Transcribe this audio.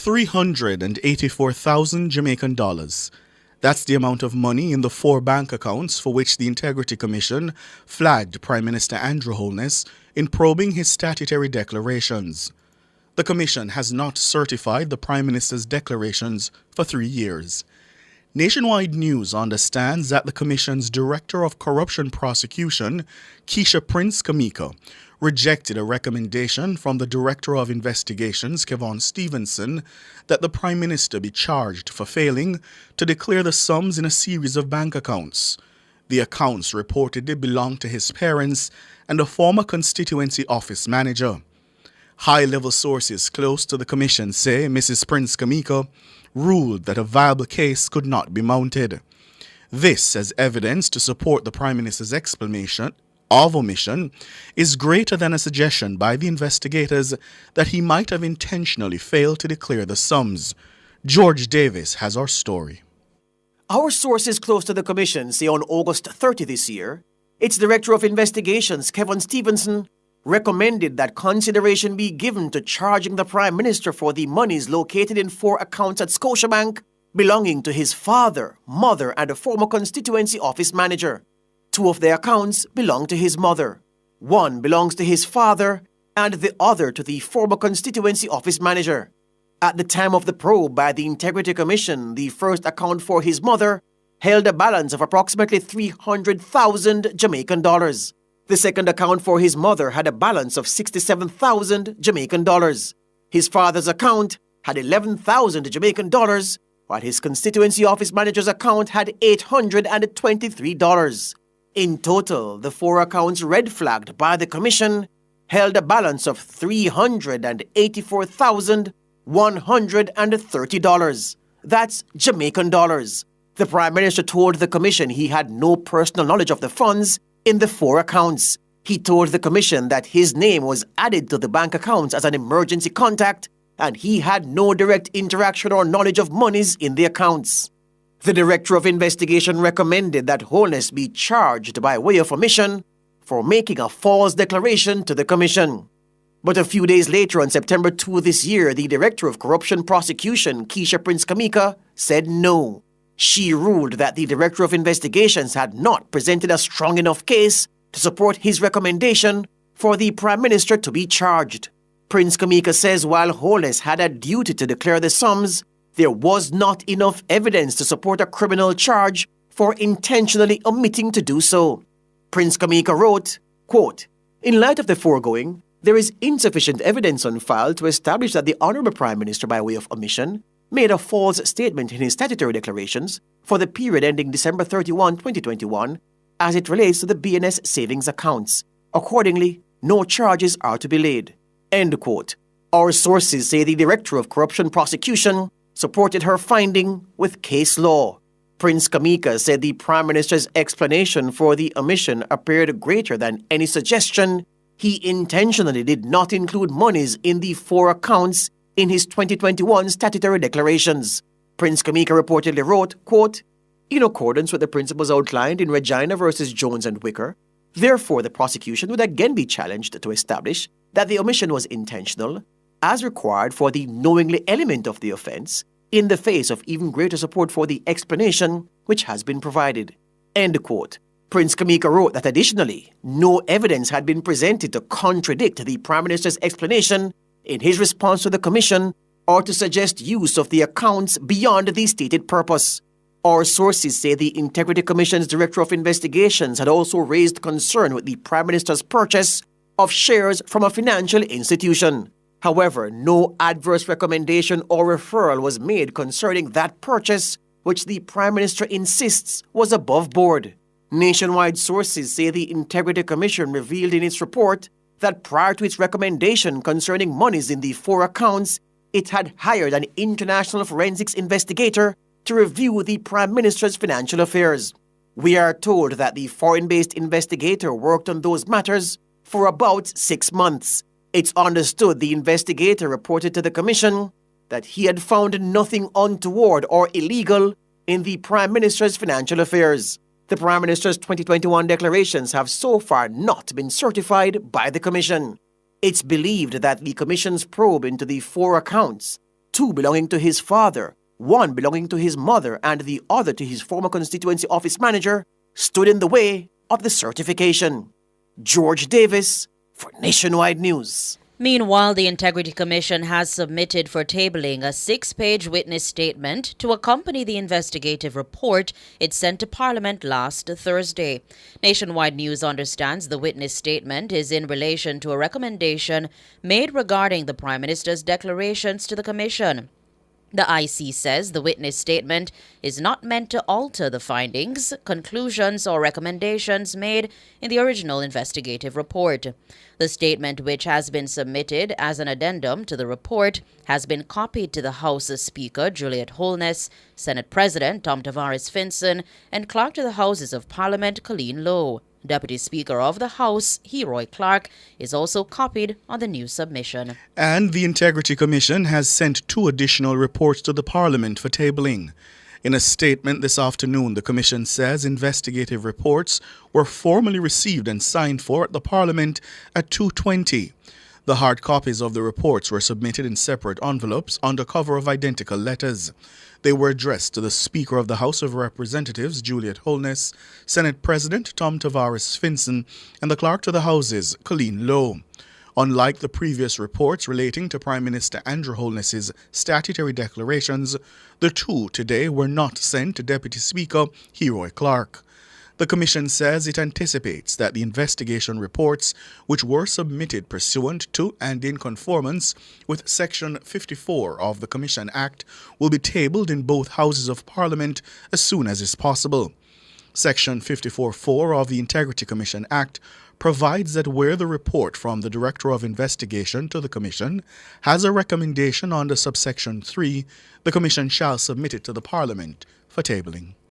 384,000 Jamaican dollars. That's the amount of money in the 4 bank accounts for which the Integrity Commission flagged Prime Minister Andrew Holness in probing his statutory declarations. The Commission has not certified the Prime Minister's declarations for 3 years. Nationwide News understands that the Commission's Director of Corruption Prosecution, Keisha Prince-Kamika, rejected a recommendation from the Director of Investigations, Kevon Stevenson, that the Prime Minister be charged for failing to declare the sums in a series of bank accounts. The accounts reportedly belonged to his parents and a former constituency office manager. High-level sources close to the Commission say Mrs. Prince-Kamika ruled that a viable case could not be mounted. This, as evidence to support the Prime Minister's explanation of omission, is greater than a suggestion by the investigators that he might have intentionally failed to declare the sums. George Davis has our story. Our sources close to the Commission say on August 30 this year, its Director of Investigations, Kevon Stevenson, recommended that consideration be given to charging the Prime Minister for the monies located in 4 accounts at Scotiabank belonging to his father, mother, and a former constituency office manager. 2 of the accounts belong to his mother. 1 belongs to his father, and the other to the former constituency office manager. At the time of the probe by the Integrity Commission, the first account for his mother held a balance of approximately 300,000 Jamaican dollars. The second account for his mother had a balance of 67,000 Jamaican dollars. His father's account had 11,000 Jamaican dollars, while his constituency office manager's account had $823. In total, the 4 accounts red flagged by the Commission held a balance of $384,130. That's Jamaican dollars. The Prime Minister told the Commission he had no personal knowledge of the funds in the 4 accounts. He told the Commission that his name was added to the bank accounts as an emergency contact and he had no direct interaction or knowledge of monies in the accounts. The Director of Investigation recommended that Holness be charged by way of omission for making a false declaration to the Commission. But a few days later, on September 2 this year, the Director of Corruption Prosecution, Keisha Prince-Kamika, said no. She ruled that the Director of Investigations had not presented a strong enough case to support his recommendation for the Prime Minister to be charged. Prince-Kamika says while Holness had a duty to declare the sums, there was not enough evidence to support a criminal charge for intentionally omitting to do so. Prince-Kamika wrote, quote, "In light of the foregoing, there is insufficient evidence on file to establish that the Honourable Prime Minister, by way of omission, made a false statement in his statutory declarations for the period ending December 31, 2021, as it relates to the BNS savings accounts. Accordingly, no charges are to be laid." End quote. Our sources say the Director of Corruption Prosecution supported her finding with case law. Prince-Kamika said the Prime Minister's explanation for the omission appeared greater than any suggestion he intentionally did not include monies in the 4 accounts in his 2021 statutory declarations. Prince-Kamika reportedly wrote, quote, "In accordance with the principles outlined in Regina v. Jones and Wicker, therefore the prosecution would again be challenged to establish that the omission was intentional, as required for the knowingly element of the offence, in the face of even greater support for the explanation which has been provided." End quote. Prince-Kamika wrote that additionally, no evidence had been presented to contradict the Prime Minister's explanation in his response to the Commission or to suggest use of the accounts beyond the stated purpose. Our sources say the Integrity Commission's Director of Investigations had also raised concern with the Prime Minister's purchase of shares from a financial institution. However, no adverse recommendation or referral was made concerning that purchase, which the Prime Minister insists was above board. Nationwide sources say the Integrity Commission revealed in its report that prior to its recommendation concerning monies in the 4 accounts, it had hired an international forensics investigator to review the Prime Minister's financial affairs. We are told that the foreign-based investigator worked on those matters for about 6 months. It's understood the investigator reported to the Commission that he had found nothing untoward or illegal in the Prime Minister's financial affairs. The Prime Minister's 2021 declarations have so far not been certified by the Commission. It's believed that the Commission's probe into the 4 accounts 2 belonging to his father, 1 belonging to his mother, and the other to his former constituency office manager, stood in the way of the certification. George Davis for Nationwide News. Meanwhile, the Integrity Commission has submitted for tabling a 6-page witness statement to accompany the investigative report it sent to Parliament last Thursday. Nationwide News understands the witness statement is in relation to a recommendation made regarding the Prime Minister's declarations to the Commission. The IC says the witness statement is not meant to alter the findings, conclusions, or recommendations made in the original investigative report. The statement, which has been submitted as an addendum to the report, has been copied to the House Speaker Juliet Holness, Senate President Tom Tavares Finson, and Clerk to the Houses of Parliament Colleen Lowe. Deputy Speaker of the House, Heroy Clark, is also copied on the new submission. And the Integrity Commission has sent 2 additional reports to the Parliament for tabling. In a statement this afternoon, the Commission says investigative reports were formally received and signed for at the Parliament at 2:20. The hard copies of the reports were submitted in separate envelopes under cover of identical letters. They were addressed to the Speaker of the House of Representatives, Juliet Holness, Senate President Tom Tavares Finson, and the Clerk to the Houses, Colleen Lowe. Unlike the previous reports relating to Prime Minister Andrew Holness's statutory declarations, the 2 today were not sent to Deputy Speaker Heroy Clark. The Commission says it anticipates that the investigation reports, which were submitted pursuant to and in conformance with Section 54 of the Commission Act, will be tabled in both Houses of Parliament as soon as is possible. Section 54(4) of the Integrity Commission Act provides that where the report from the Director of Investigation to the Commission has a recommendation under subsection 3, the Commission shall submit it to the Parliament for tabling.